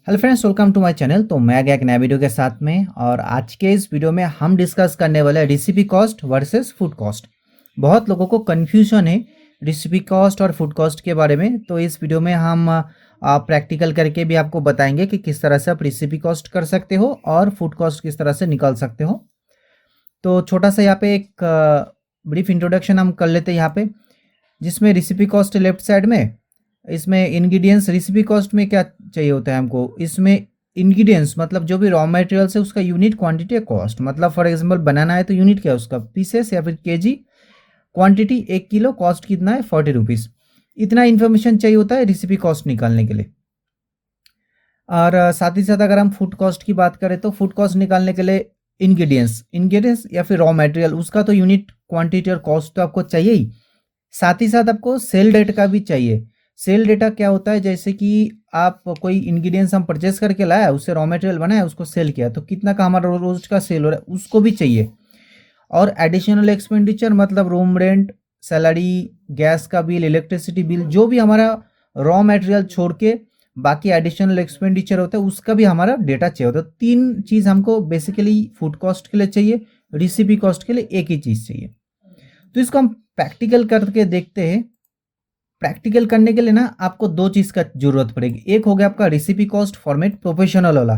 Hello friends, welcome to my channel. तो मैं गया एक नया वीडियो के साथ में, और आज के इस वीडियो में हम डिस्कस करने वाले हैं recipe cost versus food cost. बहुत लोगों को कन्फ्यूजन है रेसिपी कॉस्ट और फूड कॉस्ट के बारे में। तो इस वीडियो में हम प्रैक्टिकल करके भी आपको बताएंगे कि किस तरह से आप रेसिपी कॉस्ट कर सकते हो और फूड कॉस्ट किस तरह से निकाल सकते हो। तो छोटा सा यहाँ पे एक ब्रीफ इंट्रोडक्शन हम कर लेते हैं यहाँ पे, जिसमें रेसिपी कॉस्ट लेफ्ट साइड में, इसमें इंग्रेडिएंट्स रेसिपी कॉस्ट में क्या चाहिए होता है हमको, इसमें इंग्रेडिएंट्स मतलब जो भी रॉ मटेरियल्स है उसका यूनिट क्वांटिटी या कॉस्ट। मतलब फॉर एग्जांपल बनाना है तो यूनिट क्या है उसका, पीसेस या फिर केजी, क्वांटिटी 1 किलो, कॉस्ट कितना है 40 रुपीज़। इतना इन्फॉर्मेशन चाहिए होता है रेसिपी कॉस्ट निकालने के लिए। और साथ ही साथ अगर हम फूड कॉस्ट की बात करें तो फूड कॉस्ट निकालने के लिए इंग्रेडिएंट्स या फिर रॉ मटेरियल, उसका तो यूनिट क्वांटिटी और कॉस्ट तो आपको चाहिए ही, साथ ही साथ आपको सेल रेट का भी चाहिए। सेल डेटा क्या होता है, जैसे कि आप कोई इंग्रेडिएंट्स हम परचेस करके लाया, उससे रॉ मटेरियल बनाया, उसको सेल किया, तो कितना का हमारा रोज का सेल हो रहा है उसको भी चाहिए। और एडिशनल एक्सपेंडिचर मतलब रूम रेंट, सैलरी, गैस का बिल, इलेक्ट्रिसिटी बिल, जो भी हमारा रॉ मटेरियल छोड़ के बाकी एडिशनल एक्सपेंडिचर होता है उसका भी हमारा डेटा चाहिए होता है। तीन चीज़ हमको बेसिकली फूड कॉस्ट के लिए चाहिए, रेसिपी कॉस्ट के लिए एक ही चीज़ चाहिए। तो इसको हम प्रैक्टिकल करके देखते हैं। प्रैक्टिकल करने के लिए ना आपको दो चीज़ का जरूरत पड़ेगी। एक हो गया आपका रेसिपी कॉस्ट फॉर्मेट प्रोफेशनल वाला,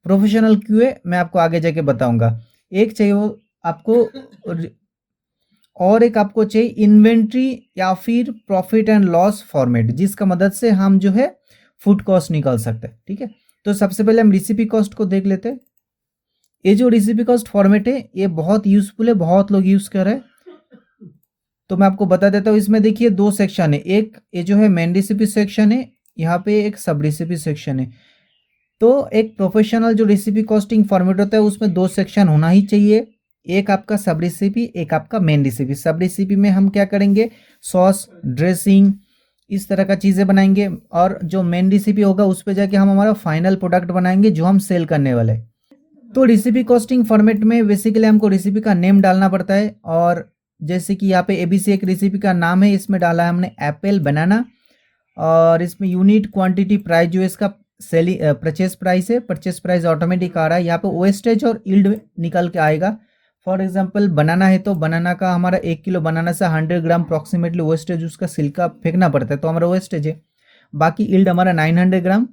प्रोफेशनल क्यों है मैं आपको आगे जाके बताऊंगा। एक चाहिए वो आपको, और एक आपको चाहिए इन्वेंट्री या फिर प्रॉफिट एंड लॉस फॉर्मेट, जिसका मदद से हम जो है फूड कॉस्ट निकाल सकते हैं। ठीक है, तो सबसे पहले हम रेसिपी कॉस्ट को देख लेते हैं। ये जो रेसिपी कॉस्ट फॉर्मेट है ये बहुत यूजफुल है, बहुत लोग यूज कर रहे हैं। तो मैं आपको बता देता हूँ, इसमें देखिए दो सेक्शन है, एक ये जो है मेन रेसिपी सेक्शन है, यहाँ पे एक सब रेसिपी सेक्शन है। तो एक प्रोफेशनल जो रेसिपी कॉस्टिंग फॉर्मेट होता है उसमें दो सेक्शन होना ही चाहिए, एक आपका सब रेसिपी, एक आपका मेन रेसिपी। सब रेसिपी में हम क्या करेंगे, सॉस, ड्रेसिंग, इस तरह का चीज़ें बनाएंगे, और जो मेन रेसिपी होगा उस पर जाके हम हमारा फाइनल प्रोडक्ट बनाएंगे जो हम सेल करने वाले हैं। तो रेसिपी कॉस्टिंग फॉर्मेट में बेसिकली हमको रेसिपी का नेम डालना पड़ता है, और जैसे कि यहाँ पे एबीसी एक रेसिपी का नाम है, इसमें डाला है हमने एप्पल बनाना, और इसमें यूनिट क्वांटिटी प्राइस जो है इसका सेलिंग परचेस प्राइस है, परचेस प्राइस ऑटोमेटिक आ रहा है। यहाँ पे वेस्टेज और यील्ड निकल के आएगा। फॉर एग्जांपल बनाना है तो बनाना का हमारा 1 किलो बनाना से 100 ग्राम अप्रॉक्सीमेटली वेस्टेज, उसका सिल्का फेंकना पड़ता है तो हमारा वेस्टेज है। बाकी यील्ड हमारा 900 ग्राम,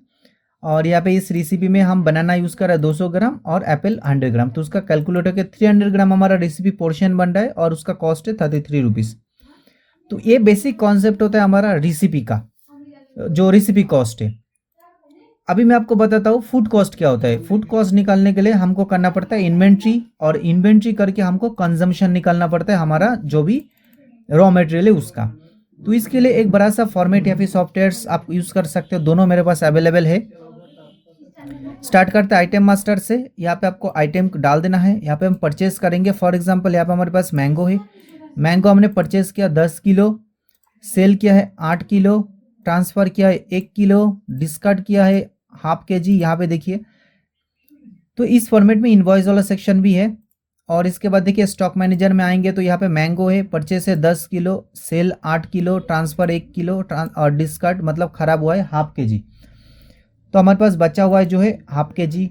और यहाँ पे इस रेसिपी में हम बनाना यूज़ कर रहे हैं 200 ग्राम और एप्पल 100 ग्राम, तो उसका कैलकुलेट होकर 300 ग्राम हमारा रेसिपी पोर्शन बन रहा है, और उसका कॉस्ट है 33 रुपीज़। तो ये बेसिक कॉन्सेप्ट होता है हमारा रेसिपी का, जो रेसिपी कॉस्ट है। अभी मैं आपको बताता हूँ फूड कॉस्ट क्या होता है। फूड कॉस्ट निकालने के लिए हमको करना पड़ता है इन्वेंट्री, और इन्वेंट्री करके हमको कंजम्पशन निकालना पड़ता है हमारा जो भी रॉ मटेरियल है उसका। तो इसके लिए एक बड़ा सा फॉर्मेट या फिर सॉफ्टवेयर्स आप यूज़ कर सकते हो, दोनों मेरे पास अवेलेबल है। स्टार्ट करते हैं आइटम मास्टर से। यहाँ पे आपको आइटम डाल देना है, यहाँ पे हम परचेस करेंगे। फॉर एग्जांपल यहाँ पे हमारे पास मैंगो है, मैंगो हमने परचेस किया 10 किलो, सेल किया है 8 किलो, ट्रांसफ़र किया है 1 किलो, डिस्कार्ड किया है हाफ केजी। यहाँ पे देखिए, तो इस फॉर्मेट में इनवॉइस वाला सेक्शन भी है। और इसके बाद देखिए स्टॉक मैनेजर में आएंगे तो यहाँ पे मैंगो है, परचेस है 10 kilo, sale 8 kilo, transfer 1 kilo, और डिस्कार्ड मतलब ख़राब हुआ है हाफ केजी। तो हमारे पास बचा हुआ है जो है हाफ केजी।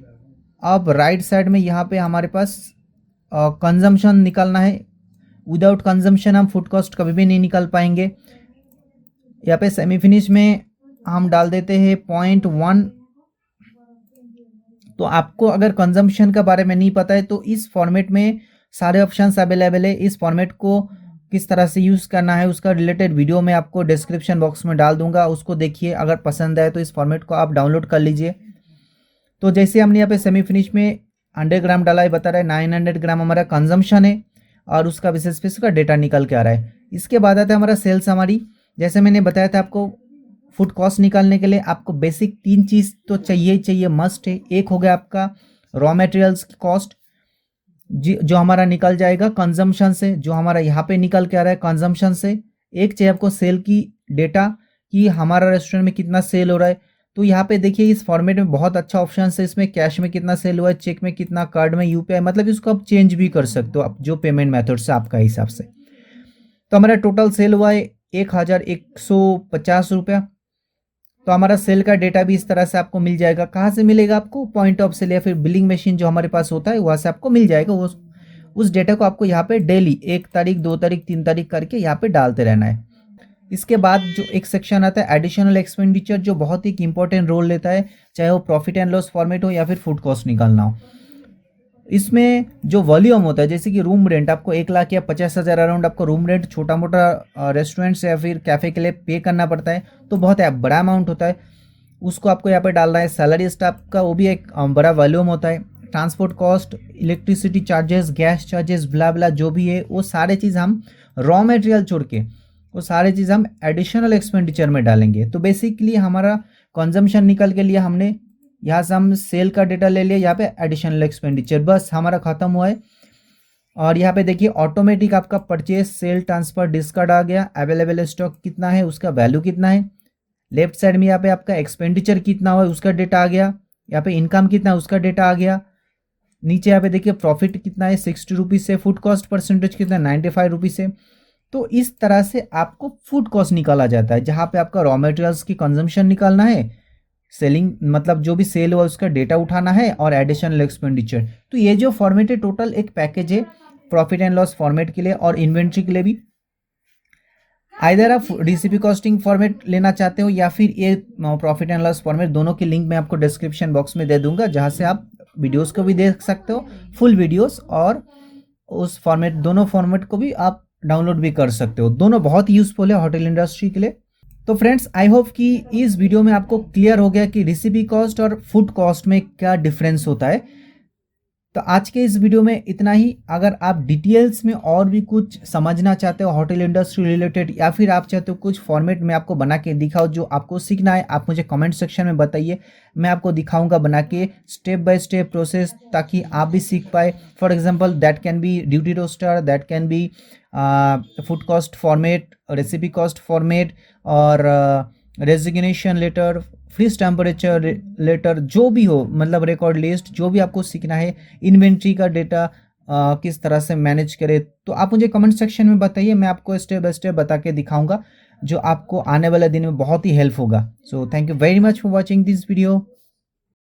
अब राइट साइड में यहाँ पे हमारे पास कंजम्पशन निकालना है। विदाउट कंजम्पशन हम फूड कॉस्ट कभी भी नहीं निकाल पाएंगे। यहाँ पे सेमी फिनिश में हम डाल देते हैं 0.1। तो आपको अगर कंजम्पशन के बारे में नहीं पता है तो इस फॉर्मेट में सारे ऑप्शंस अवेलेबल है। इस फॉर्मेट को किस तरह से यूज़ करना है उसका रिलेटेड वीडियो मैं आपको डिस्क्रिप्शन बॉक्स में डाल दूंगा, उसको देखिए। अगर पसंद आए तो इस फॉर्मेट को आप डाउनलोड कर लीजिए। तो जैसे हमने यहाँ पे सेमी फिनिश में 100 ग्राम डाला है, बता रहा है 900 ग्राम हमारा कंजम्पशन है, और उसका विशेष पे उसका डेटा निकल के आ रहा है। इसके बाद आता है हमारा सेल्स हमारी। जैसे मैंने बताया था आपको, फूड कॉस्ट निकालने के लिए आपको बेसिक तीन चीज़ तो चाहिए ही चाहिए, मस्ट है। एक हो गया आपका रॉ मटेरियल्स की कॉस्ट, जो हमारा निकल जाएगा कंजम्पशन से, जो हमारा यहाँ पे निकल के आ रहा है कंजम्पशन से। एक चाहिए आपको सेल की डेटा, कि हमारा रेस्टोरेंट में कितना सेल हो रहा है। तो यहाँ पे देखिए इस फॉर्मेट में बहुत अच्छा ऑप्शन है, इसमें कैश में कितना सेल हुआ है, चेक में कितना, कार्ड में, यूपीआई, मतलब इसको आप चेंज भी कर सकते हो आप जो पेमेंट मेथड से आपका हिसाब से। तो हमारा टोटल सेल हुआ है 1150 रुपया। तो हमारा सेल का डेटा भी इस तरह से आपको मिल जाएगा। कहाँ से मिलेगा आपको? पॉइंट ऑफ सेल या फिर बिलिंग मशीन जो हमारे पास होता है वहाँ से आपको मिल जाएगा। वो उस डेटा को आपको यहाँ पे डेली 1 तारीख 2 तारीख 3 तारीख करके यहाँ पे डालते रहना है। इसके बाद जो एक सेक्शन आता है एडिशनल एक्सपेंडिचर, जो बहुत ही इंपॉर्टेंट रोल लेता है, चाहे वो प्रॉफिट एंड लॉस फॉर्मेट हो या फिर फूड कॉस्ट निकालना हो। इसमें जो वॉल्यूम होता है, जैसे कि रूम रेंट, आपको 1 लाख या 50,000 अराउंड आपको रूम रेंट छोटा मोटा रेस्टोरेंट्स या फिर कैफ़े के लिए पे करना पड़ता है, तो बहुत बड़ा अमाउंट होता है, उसको आपको यहाँ पे डालना है। सैलरी स्टाफ का वो भी एक बड़ा वॉल्यूम होता है। Transport cost, electricity charges, gas charges, blah blah जो भी है, वो सारे चीज़ हम रॉ मटेरियल छोड़ के वो सारे चीज़ हम एडिशनल एक्सपेंडिचर में डालेंगे। तो बेसिकली हमारा कंजम्पशन निकल के लिए हमने यहाँ से हम सेल का डेटा ले लिया, यहाँ पे एडिशनल एक्सपेंडिचर, बस हमारा खत्म हुआ है। और यहाँ पे देखिए ऑटोमेटिक आपका परचेज, सेल, ट्रांसफर, डिस्कार्ड आ गया। अवेलेबल स्टॉक कितना है, उसका वैल्यू कितना है। लेफ्ट साइड में यहाँ पे आपका एक्सपेंडिचर कितना हुआ उसका डेटा आ गया। यहाँ पे इनकम कितना है उसका डेटा आ गया। नीचे यहाँ पे देखिए प्रॉफिट कितना है 60 रुपीज़ से, फूड कॉस्ट परसेंटेज कितना है 95 रुपीज़ से। तो इस तरह से आपको फूड कॉस्ट निकाला जाता है, जहाँ पे आपका रॉ मटेरियल्स की कंजम्पशन निकालना है, सेलिंग मतलब जो भी सेल हुआ उसका डेटा उठाना है, और एडिशनल एक्सपेंडिचर। तो ये जो फॉर्मेट है टोटल एक पैकेज है प्रॉफिट एंड लॉस फॉर्मेट के लिए और इन्वेंट्री के लिए भी। आइदर आप डीसीपी कॉस्टिंग फॉर्मेट लेना चाहते हो या फिर ये प्रॉफिट एंड लॉस फॉर्मेट, दोनों की लिंक मैं आपको डिस्क्रिप्शन बॉक्स में दे दूंगा, जहाँ से आप वीडियोस को भी देख सकते हो, फुल वीडियोस, और उस फॉर्मेट दोनों फॉर्मेट को भी आप डाउनलोड भी कर सकते हो। दोनों बहुत यूजफुल है होटल इंडस्ट्री के लिए। तो फ्रेंड्स, आई होप कि इस वीडियो में आपको क्लियर हो गया कि रेसिपी कॉस्ट और फूड कॉस्ट में क्या डिफरेंस होता है। तो आज के इस वीडियो में इतना ही। अगर आप डिटेल्स में और भी कुछ समझना चाहते हो होटल इंडस्ट्री रिलेटेड, या फिर आप चाहते हो कुछ फॉर्मेट में आपको बना के दिखाओ जो आपको सीखना है, आप मुझे कमेंट सेक्शन में बताइए, मैं आपको दिखाऊंगा बना के स्टेप बाय स्टेप प्रोसेस, ताकि आप भी सीख पाए। For example that can be duty roster, that can be food cost format, recipe cost format, और resignation letter, fridge temperature letter, जो भी हो, मतलब रिकॉर्ड लिस्ट, जो भी आपको सीखना है, इन्वेंट्री का डेटा किस तरह से मैनेज करे, तो आप मुझे कमेंट सेक्शन में बताइए, मैं आपको स्टेप बाय स्टेप बता के दिखाऊंगा, जो आपको आने वाले दिन में बहुत ही हेल्प होगा। So thank you very much for watching this video.